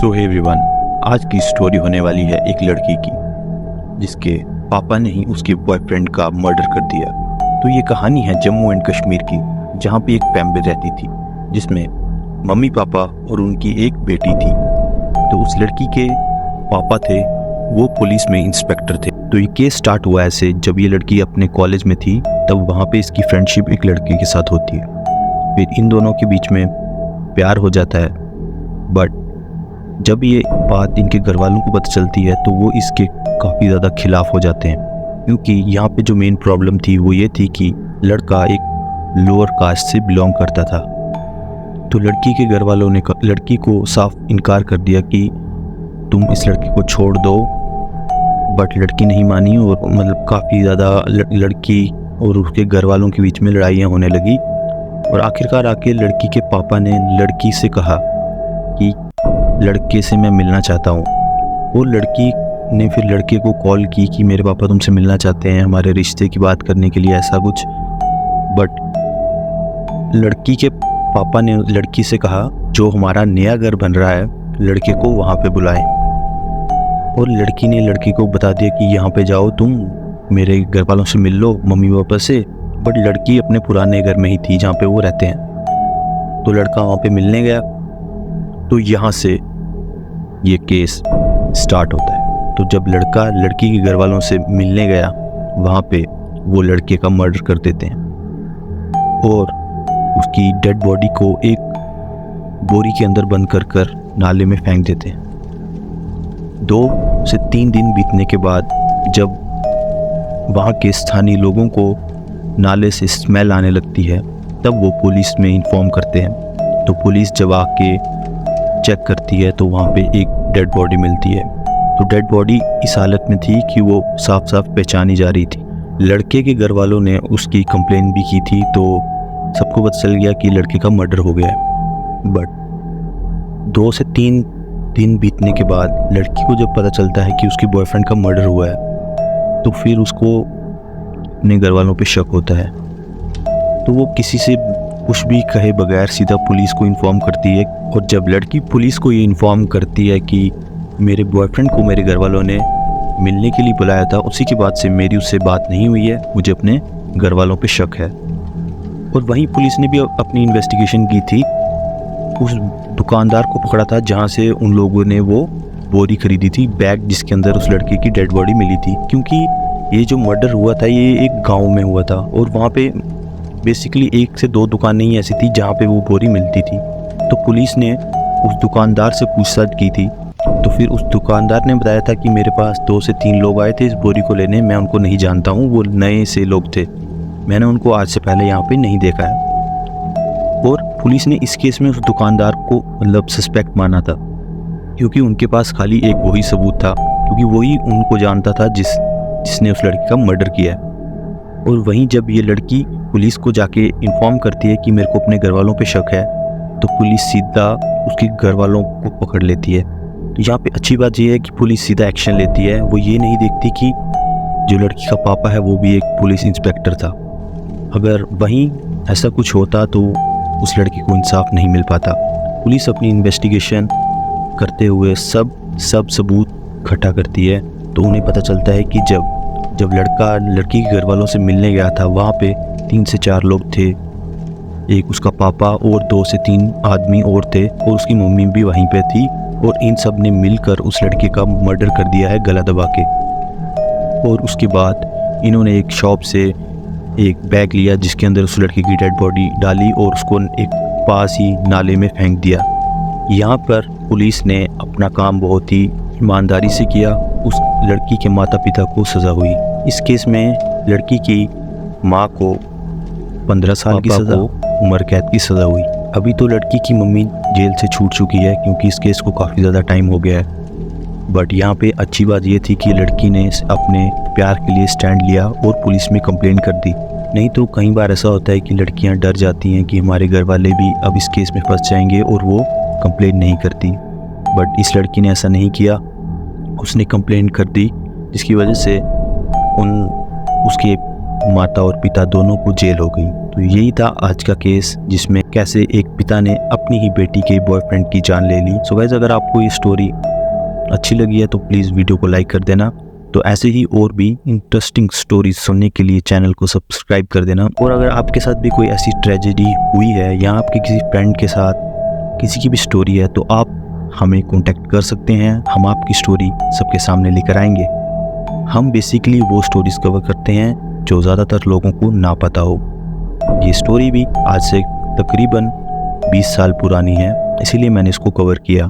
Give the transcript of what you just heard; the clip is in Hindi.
सो हे एवरीवन, आज की स्टोरी होने वाली है एक लड़की की जिसके पापा ने ही उसके बॉयफ्रेंड का मर्डर कर दिया। तो ये कहानी है जम्मू एंड कश्मीर की, जहाँ पे एक फैमिली रहती थी जिसमें मम्मी पापा और उनकी एक बेटी थी। तो उस लड़की के पापा थे वो पुलिस में इंस्पेक्टर थे। तो ये केस स्टार्ट हुआ ऐसे, जब ये लड़की अपने कॉलेज में थी तब वहाँ पे इसकी फ्रेंडशिप एक लड़के के साथ होती है। फिर इन दोनों के बीच में प्यार हो जाता है, बट जब ये बात इनके घर वालों को पता चलती है तो वो इसके काफ़ी ज़्यादा खिलाफ हो जाते हैं, क्योंकि यहाँ पे जो मेन प्रॉब्लम थी वो ये थी कि लड़का एक लोअर कास्ट से बिलोंग करता था। तो लड़की के घर वालों ने लड़की को साफ इनकार कर दिया कि तुम इस लड़के को छोड़ दो, बट लड़की नहीं मानी और मतलब काफ़ी ज़्यादा लड़की और उसके घर वालों के बीच में लड़ाइयाँ होने लगी। और आखिरकार आके लड़की के पापा ने लड़की से कहा कि लड़के से मैं मिलना चाहता हूँ। वो लड़की ने फिर लड़के को कॉल की कि मेरे पापा तुमसे मिलना चाहते हैं हमारे रिश्ते की बात करने के लिए, ऐसा कुछ। बट लड़की के पापा ने लड़की से कहा जो हमारा नया घर बन रहा है लड़के को वहाँ पे बुलाएं। और लड़की ने लड़की को बता दिया कि यहाँ पे जाओ, तुम मेरे घर वालों से मिल लो, मम्मी पापा से। बट लड़की अपने पुराने घर में ही थी जहाँ पे वो रहते हैं। तो लड़का वहाँ पे मिलने गया। तो यहाँ से ये केस स्टार्ट होता है। तो जब लड़का लड़की के घर वालों से मिलने गया वहाँ पे वो लड़के का मर्डर कर देते हैं और उसकी डेड बॉडी को एक बोरी के अंदर बंद कर नाले में फेंक देते हैं। 2 से 3 दिन बीतने के बाद जब वहाँ के स्थानीय लोगों को नाले से स्मेल आने लगती है तब वो पुलिस में इन्फॉर्म करते हैं। तो पुलिस जब आके चेक करती है तो वहाँ पे एक डेड बॉडी मिलती है। तो डेड बॉडी इस हालत में थी कि वो साफ साफ पहचानी जा रही थी। लड़के के घर वालों ने उसकी कंप्लेन भी की थी, तो सबको पता चल गया कि लड़के का मर्डर हो गया है। बट 2 से 3 दिन बीतने के बाद लड़की को जब पता चलता है कि उसके बॉयफ्रेंड का मर्डर हुआ है तो फिर उसको अपने घर वालों पे शक होता है। तो वो किसी से कुछ भी कहे बगैर सीधा पुलिस को इन्फॉर्म करती है। और जब लड़की पुलिस को ये इन्फॉर्म करती है कि मेरे बॉयफ्रेंड को मेरे घर वालों ने मिलने के लिए बुलाया था, उसी के बाद से मेरी उससे बात नहीं हुई है, मुझे अपने घर वालों पे शक है। और वहीं पुलिस ने भी अपनी इन्वेस्टिगेशन की थी, उस दुकानदार को पकड़ा था जहाँ से उन लोगों ने वो बोरी खरीदी थी, बैग जिसके अंदर उस लड़के की डेड बॉडी मिली थी। क्योंकि ये जो मर्डर हुआ था ये एक गाँव में हुआ था और वहाँ पे बेसिकली 1 से 2 दुकानें ही ऐसी थी जहाँ पे वो बोरी मिलती थी। तो पुलिस ने उस दुकानदार से पूछताछ की थी। तो फिर उस दुकानदार ने बताया था कि मेरे पास 2 से 3 लोग आए थे इस बोरी को लेने, मैं उनको नहीं जानता हूँ, वो नए से लोग थे, मैंने उनको आज से पहले यहाँ पे नहीं देखा है। और पुलिस ने इस केस में उस दुकानदार को मतलब सस्पेक्ट माना था, क्योंकि उनके पास खाली एक वही सबूत था, क्योंकि वही उनको जानता था जिसने उस लड़की का मर्डर किया है। और वहीं जब ये लड़की पुलिस को जाके इन्फॉर्म करती है कि मेरे को अपने घर वालों पे शक है, तो पुलिस सीधा उसके घर वालों को पकड़ लेती है। तो यहाँ पे अच्छी बात ये है कि पुलिस सीधा एक्शन लेती है, वो ये नहीं देखती कि जो लड़की का पापा है वो भी एक पुलिस इंस्पेक्टर था। अगर वहीं ऐसा कुछ होता तो उस लड़की को इंसाफ नहीं मिल पाता। पुलिस अपनी इन्वेस्टिगेशन करते हुए सब सबूत इकट्ठा करती है। तो उन्हें पता चलता है कि जब लड़का लड़की के घर वालों से मिलने गया था वहाँ पे 3 से 4 लोग थे, एक उसका पापा और 2 से 3 आदमी और थे, और उसकी मम्मी भी वहीं पे थी। और इन सब ने मिलकर उस लड़के का मर्डर कर दिया है गला दबा के। और उसके बाद इन्होंने एक शॉप से एक बैग लिया जिसके अंदर उस लड़के की डेड बॉडी डाली और उसको एक पास ही नाले में फेंक दिया। यहाँ पर पुलिस ने अपना काम बहुत ही ईमानदारी से किया। उस लड़की के माता पिता को सज़ा हुई। इस केस में लड़की की माँ को 15 साल की सज़ा, उम्र कैद की सज़ा हुई। अभी तो लड़की की मम्मी जेल से छूट चुकी है क्योंकि इस केस को काफ़ी ज़्यादा टाइम हो गया है। बट यहाँ पे अच्छी बात ये थी कि लड़की ने अपने प्यार के लिए स्टैंड लिया और पुलिस में कंप्लेन कर दी। नहीं तो कई बार ऐसा होता है कि लड़कियाँ डर जाती हैं कि हमारे घर वाले भी अब इस केस में फंस जाएंगे और वो कंप्लेन नहीं करती। बट इस लड़की ने ऐसा नहीं किया, उसने कंप्लेन कर दी, जिसकी वजह से उसके माता और पिता दोनों को जेल हो गई। तो यही था आज का केस, जिसमें कैसे एक पिता ने अपनी ही बेटी के बॉयफ्रेंड की जान ले ली। सो गाइस, अगर आपको ये स्टोरी अच्छी लगी है तो प्लीज़ वीडियो को लाइक कर देना। तो ऐसे ही और भी इंटरेस्टिंग स्टोरीज सुनने के लिए चैनल को सब्सक्राइब कर देना। और अगर आपके साथ भी कोई ऐसी ट्रेजेडी हुई है या आपके किसी फ्रेंड के साथ किसी की भी स्टोरी है तो आप हमें कांटेक्ट कर सकते हैं। हम आपकी स्टोरी सबके सामने लेकर आएंगे। हम बेसिकली वो स्टोरीज कवर करते हैं जो ज़्यादातर लोगों को ना पता हो। ये स्टोरी भी आज से तकरीबन 20 साल पुरानी है, इसीलिए मैंने इसको कवर किया।